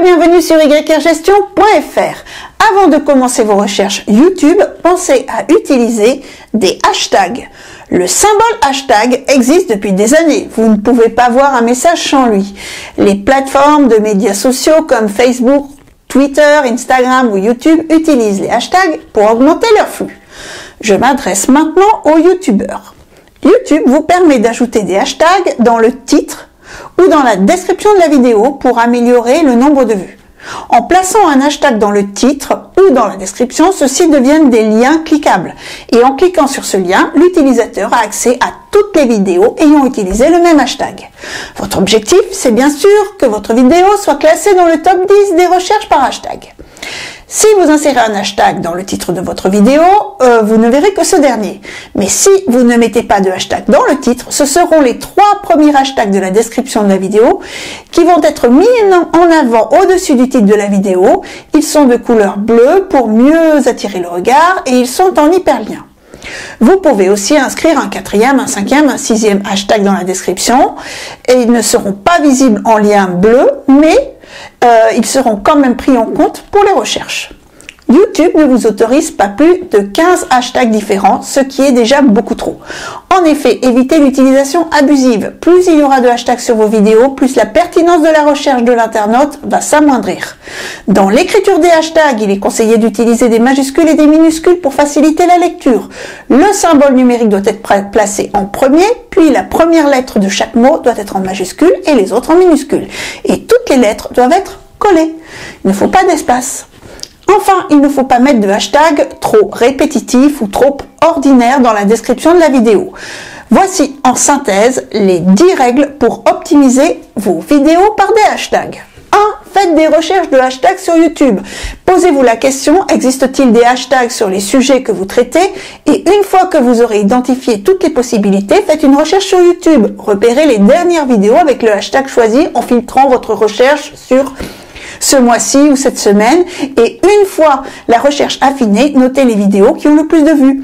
bienvenue sur YRgestion.fr. Avant de commencer vos recherches YouTube, pensez à utiliser des hashtags. Le symbole hashtag existe depuis des années. Vous ne pouvez pas voir un message sans lui. Les plateformes de médias sociaux comme Facebook, Twitter, Instagram ou YouTube utilisent les hashtags pour augmenter leur flux. Je m'adresse maintenant aux YouTubeurs. YouTube vous permet d'ajouter des hashtags dans le titre ou dans la description de la vidéo pour améliorer le nombre de vues. En plaçant un hashtag dans le titre ou dans la description, ceux-ci deviennent des liens cliquables. Et en cliquant sur ce lien, l'utilisateur a accès à toutes les vidéos ayant utilisé le même hashtag. Votre objectif, c'est bien sûr que votre vidéo soit classée dans le top 10 des recherches par hashtag. Si vous insérez un hashtag dans le titre de votre vidéo, vous ne verrez que ce dernier. Mais si vous ne mettez pas de hashtag dans le titre, ce seront les 3 premiers hashtags de la description de la vidéo qui vont être mis en avant au-dessus du titre de la vidéo. Ils sont de couleur bleue pour mieux attirer le regard et ils sont en hyperlien. Vous pouvez aussi inscrire un 4e, un 5e, un 6e hashtag dans la description et ils ne seront pas visibles en lien bleu, mais ils seront quand même pris en compte pour les recherches. YouTube ne vous autorise pas plus de 15 hashtags différents, ce qui est déjà beaucoup trop. En effet, évitez l'utilisation abusive. Plus il y aura de hashtags sur vos vidéos, plus la pertinence de la recherche de l'internaute va s'amoindrir. Dans l'écriture des hashtags, il est conseillé d'utiliser des majuscules et des minuscules pour faciliter la lecture. Le symbole numérique doit être placé en premier, puis la première lettre de chaque mot doit être en majuscule et les autres en minuscules. Et toutes les lettres doivent être collées. Il ne faut pas d'espace. Enfin, il ne faut pas mettre de hashtag trop répétitif ou trop ordinaire dans la description de la vidéo. Voici en synthèse les 10 règles pour optimiser vos vidéos par des hashtags. 1. Faites des recherches de hashtags sur YouTube. Posez-vous la question, existe-t-il des hashtags sur les sujets que vous traitez? Et une fois que vous aurez identifié toutes les possibilités, faites une recherche sur YouTube. Repérez les dernières vidéos avec le hashtag choisi en filtrant votre recherche sur ce mois-ci ou cette semaine, et une fois la recherche affinée, notez les vidéos qui ont le plus de vues.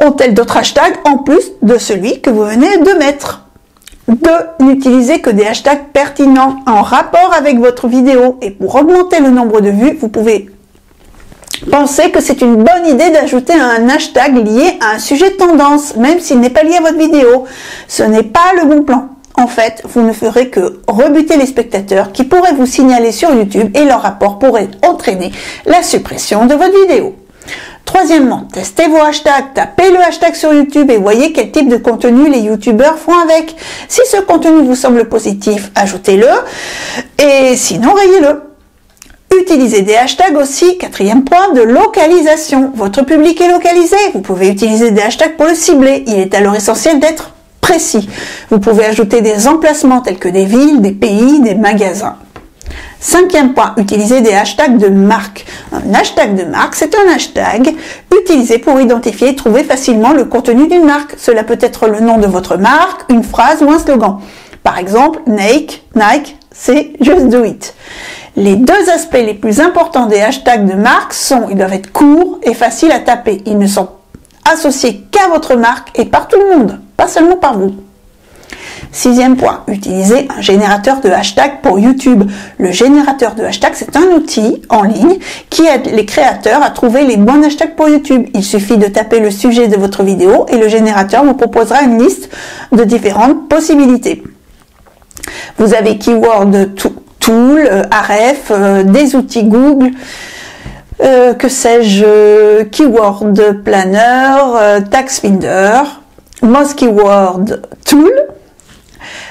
Ont-elles d'autres hashtags en plus de celui que vous venez de mettre? 2. N'utilisez que des hashtags pertinents en rapport avec votre vidéo, et pour augmenter le nombre de vues, vous pouvez penser que c'est une bonne idée d'ajouter un hashtag lié à un sujet tendance, même s'il n'est pas lié à votre vidéo. Ce n'est pas le bon plan. En fait, vous ne ferez que rebuter les spectateurs qui pourraient vous signaler sur YouTube et leur rapport pourrait entraîner la suppression de votre vidéo. Troisièmement, testez vos hashtags, tapez le hashtag sur YouTube et voyez quel type de contenu les youtubeurs font avec. Si ce contenu vous semble positif, ajoutez-le et sinon rayez-le. Utilisez des hashtags aussi, 4e point, de localisation. Votre public est localisé, vous pouvez utiliser des hashtags pour le cibler. Il est alors essentiel d'être précis. Vous pouvez ajouter des emplacements tels que des villes, des pays, des magasins. 5e point, utilisez des hashtags de marque. Un hashtag de marque, c'est un hashtag utilisé pour identifier et trouver facilement le contenu d'une marque. Cela peut être le nom de votre marque, une phrase ou un slogan. Par exemple, Nike, c'est Just Do It. Les 2 aspects les plus importants des hashtags de marque sont, ils doivent être courts et faciles à taper. Ils ne sont associés qu'à votre marque et par tout le monde, pas seulement par vous. 6e point, utilisez un générateur de hashtags pour YouTube. Le générateur de hashtags, c'est un outil en ligne qui aide les créateurs à trouver les bons hashtags pour YouTube. Il suffit de taper le sujet de votre vidéo et le générateur vous proposera une liste de différentes possibilités. Vous avez Keyword Tool, Ahref, des outils Google, que sais-je, Keyword Planner, TaxFinder, Moz Keyword Tool.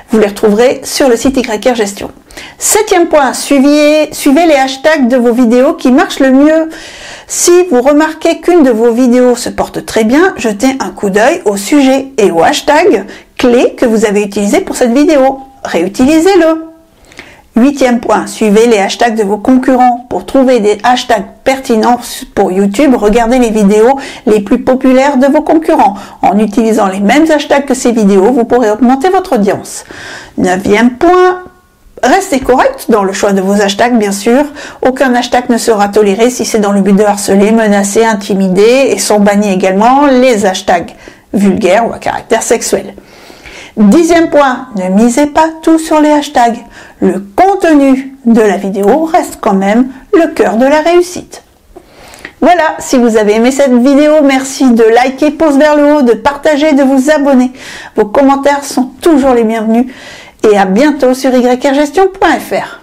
Vous les retrouverez sur le site YRgestion. 7e point, suivez les hashtags de vos vidéos qui marchent le mieux. Si vous remarquez qu'une de vos vidéos se porte très bien, jetez un coup d'œil au sujet et au hashtag clé que vous avez utilisé pour cette vidéo. Réutilisez-le. 8e point, suivez les hashtags de vos concurrents. Pour trouver des hashtags pertinents pour YouTube, regardez les vidéos les plus populaires de vos concurrents. En utilisant les mêmes hashtags que ces vidéos, vous pourrez augmenter votre audience. 9e point, restez correct dans le choix de vos hashtags, bien sûr. Aucun hashtag ne sera toléré si c'est dans le but de harceler, menacer, intimider, et sont bannis également les hashtags vulgaires ou à caractère sexuel. 10e point, ne misez pas tout sur les hashtags. Le contenu de la vidéo reste quand même le cœur de la réussite. Voilà, si vous avez aimé cette vidéo, merci de liker, pouce vers le haut, de partager, de vous abonner. Vos commentaires sont toujours les bienvenus et à bientôt sur yrgestion.fr.